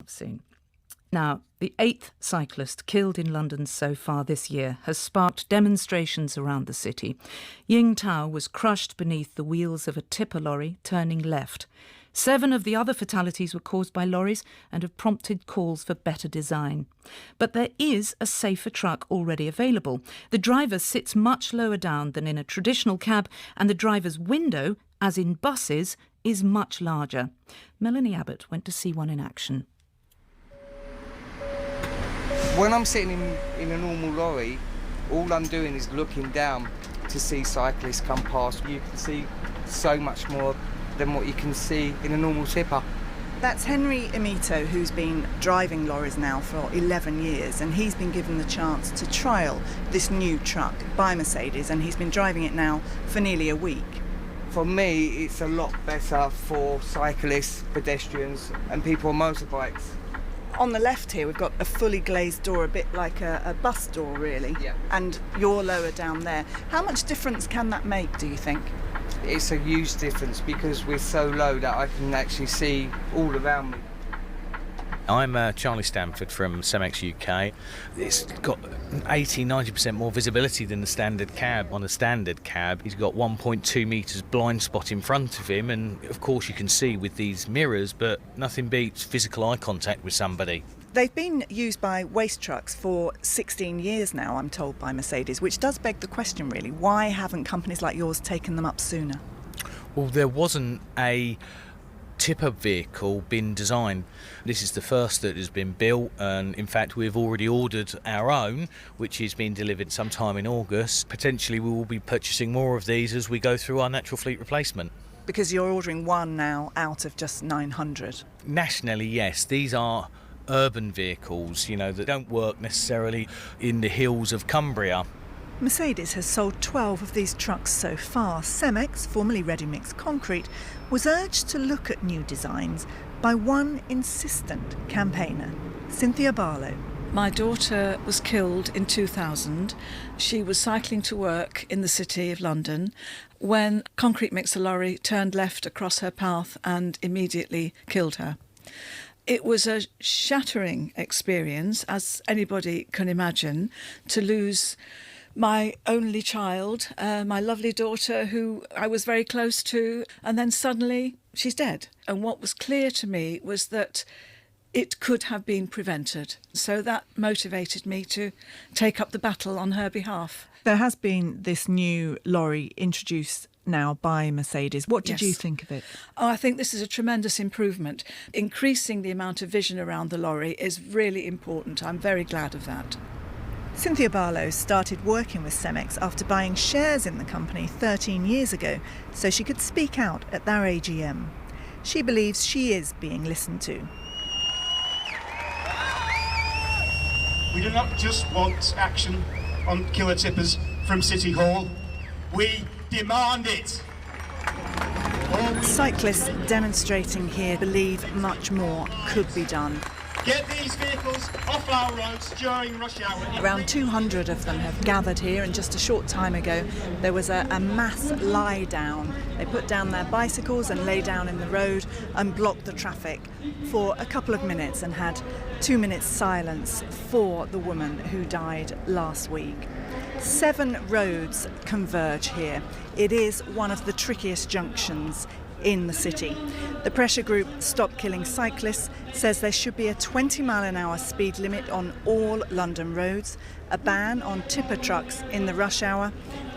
Soon. Now, the 8th cyclist killed in London so far this year has sparked demonstrations around the city. Ying Tao was crushed beneath the wheels of a tipper lorry turning left. 7 of the other fatalities were caused by lorries and have prompted calls for better design. But there is a safer truck already available. The driver sits much lower down than in a traditional cab, and the driver's window, as in buses, is much larger. Melanie Abbott went to see one in action. When I'm sitting in a normal lorry, all I'm doing is looking down to see cyclists come past. You can see so much more than what you can see in a normal tipper. That's Henry Amito, who's been driving lorries now for 11 years, and he's been given the chance to trial this new truck by Mercedes, and he's been driving it now for nearly a week. For me, it's a lot better for cyclists, pedestrians and people on motorbikes. On the left here, we've got a fully glazed door, a bit like a bus door, really. Yeah. And you're lower down there. How much difference can that make, do you think? It's a huge difference because we're so low that I can actually see all around me. I'm Charlie Stamford from Cemex UK. It's got 80-90% more visibility than the standard cab. On a standard cab, he's got 1.2 metres blind spot in front of him, and of course you can see with these mirrors, but nothing beats physical eye contact with somebody. They've been used by waste trucks for 16 years now, I'm told, by Mercedes, which does beg the question, really. Why haven't companies like yours taken them up sooner? Well, there wasn't a tipper vehicle been designed. This is the first that has been built, and in fact we've already ordered our own, which is being delivered sometime in August. Potentially we will be purchasing more of these as we go through our natural fleet replacement. Because you're ordering one now out of just 900. Nationally, yes, these are urban vehicles, that don't work necessarily in the hills of Cumbria. Mercedes has sold 12 of these trucks so far. Cemex, formerly Ready Mix Concrete, was urged to look at new designs by one insistent campaigner, Cynthia Barlow. My daughter was killed in 2000. She was cycling to work in the city of London when a concrete mixer lorry turned left across her path and immediately killed her. It was a shattering experience, as anybody can imagine, to lose my only child, my lovely daughter, who I was very close to, and then suddenly she's dead. And what was clear to me was that it could have been prevented. So that motivated me to take up the battle on her behalf. There has been this new lorry introduced now by Mercedes. What did you think of it? Oh, I think this is a tremendous improvement. Increasing the amount of vision around the lorry is really important. I'm very glad of that. Cynthia Barlow started working with Cemex after buying shares in the company 13 years ago so she could speak out at their AGM. She believes she is being listened to. We do not just want action on killer tippers from City Hall. We demand it. Cyclists demonstrating here believe much more could be done. Get these vehicles off our roads during rush hour. Around 200 of them have gathered here, and just a short time ago there was a mass lie down. They put down their bicycles and lay down in the road and blocked the traffic for a couple of minutes and had 2 minutes silence for the woman who died last week. 7 roads converge here. It is one of the trickiest junctions in the city. The pressure group Stop Killing Cyclists says there should be a 20-mile-an-hour speed limit on all London roads, a ban on tipper trucks in the rush hour,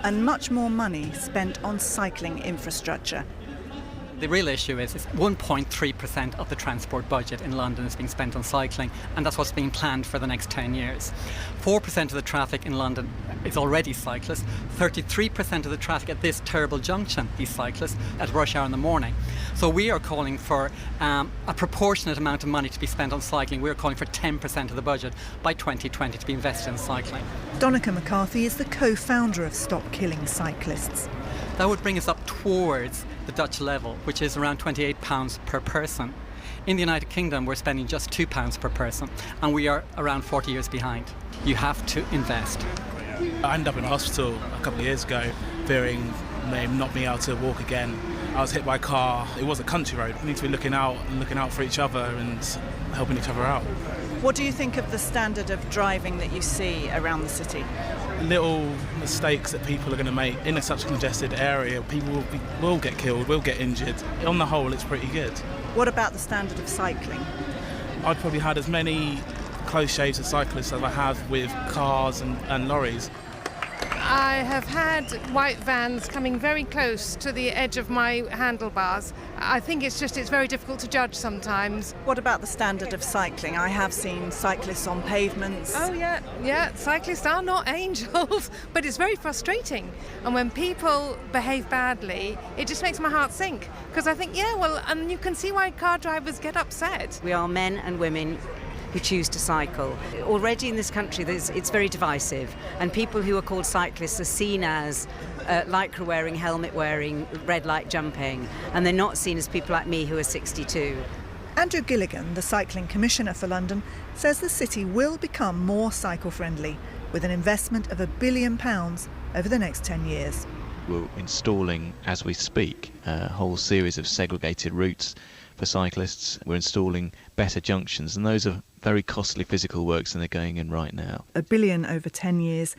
and much more money spent on cycling infrastructure. The real issue is 1.3% of the transport budget in London is being spent on cycling, and that's what's being planned for the next 10 years. 4% of the traffic in London is already cyclists. 33% of the traffic at this terrible junction is cyclists at rush hour in the morning. So we are calling for a proportionate amount of money to be spent on cycling. We're calling for 10% of the budget by 2020 to be invested in cycling. Donica McCarthy is the co-founder of Stop Killing Cyclists. That would bring us up towards the Dutch level, which is around £28 per person. In the United Kingdom, we're spending just £2 per person, and we are around 40 years behind. You have to invest. I ended up in hospital a couple of years ago, fearing not being able to walk again. I was hit by a car. It was a country road. We need to be looking out for each other and helping each other out. What do you think of the standard of driving that you see around the city? Little mistakes that people are going to make in such a congested area, people will get killed, will get injured. On the whole, it's pretty good. What about the standard of cycling? I've probably had as many close shaves with cyclists as I have with cars and lorries. I have had white vans coming very close to the edge of my handlebars. I think it's very difficult to judge sometimes. What about the standard of cycling? I have seen cyclists on pavements. Oh yeah, cyclists are not angels, but it's very frustrating. And when people behave badly, it just makes my heart sink. Because I think, and you can see why car drivers get upset. We are men and women who choose to cycle. Already in this country it's very divisive, and people who are called cyclists are seen as lycra wearing, helmet wearing, red light jumping, and they're not seen as people like me who are 62. Andrew Gilligan, the Cycling Commissioner for London, says the city will become more cycle friendly with an investment of £1 billion over the next 10 years. We're installing, as we speak, a whole series of segregated routes for cyclists. We're installing better junctions, and those are very costly physical works, and they're going in right now. £1 billion over 10 years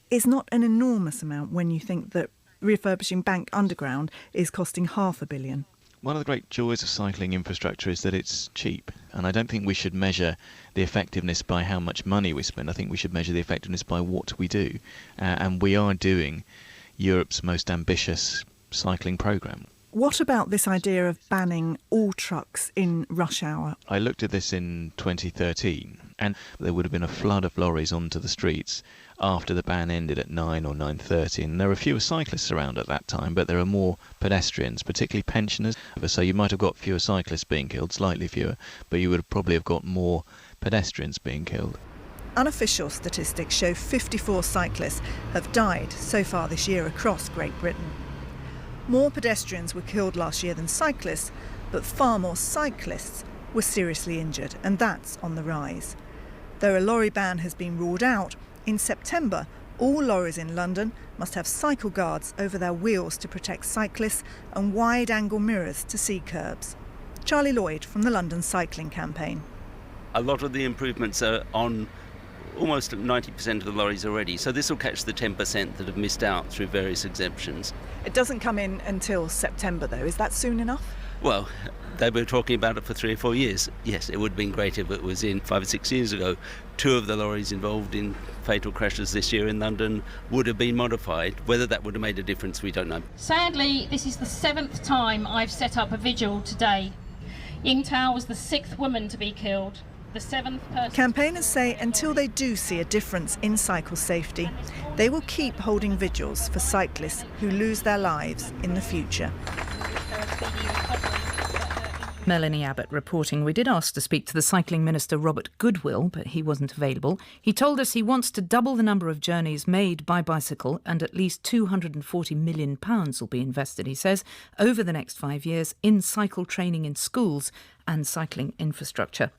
is not an enormous amount when you think that refurbishing Bank Underground is costing £500 million. One of the great joys of cycling infrastructure is that it's cheap, and I don't think we should measure the effectiveness by how much money we spend. I think we should measure the effectiveness by what we do, and we are doing Europe's most ambitious cycling programme. What about this idea of banning all trucks in rush hour? I looked at this in 2013, and there would have been a flood of lorries onto the streets after the ban ended at 9 or 9:30, and there were fewer cyclists around at that time, but there are more pedestrians, particularly pensioners. So you might have got fewer cyclists being killed, slightly fewer, but you would probably have got more pedestrians being killed. Unofficial statistics show 54 cyclists have died so far this year across Great Britain. More pedestrians were killed last year than cyclists, but far more cyclists were seriously injured, and that's on the rise. Though a lorry ban has been ruled out, in September all lorries in London must have cycle guards over their wheels to protect cyclists and wide-angle mirrors to see curbs. Charlie Lloyd from the London Cycling Campaign. A lot of the improvements are on almost 90% of the lorries already, so this will catch the 10% that have missed out through various exemptions. It doesn't come in until September though, is that soon enough? Well, they were talking about it for 3 or 4 years. Yes, it would have been great if it was in 5 or 6 years ago. 2 of the lorries involved in fatal crashes this year in London would have been modified. Whether that would have made a difference, we don't know. Sadly, this is the 7th time I've set up a vigil today. Ying Tao was the 6th woman to be killed. The 7th person. Campaigners say until they do see a difference in cycle safety, they will keep holding vigils for cyclists who lose their lives in the future. Melanie Abbott reporting. We did ask to speak to the cycling minister Robert Goodwill, but he wasn't available. He told us he wants to double the number of journeys made by bicycle, and at least £240 million will be invested, he says, over the next 5 years in cycle training in schools and cycling infrastructure.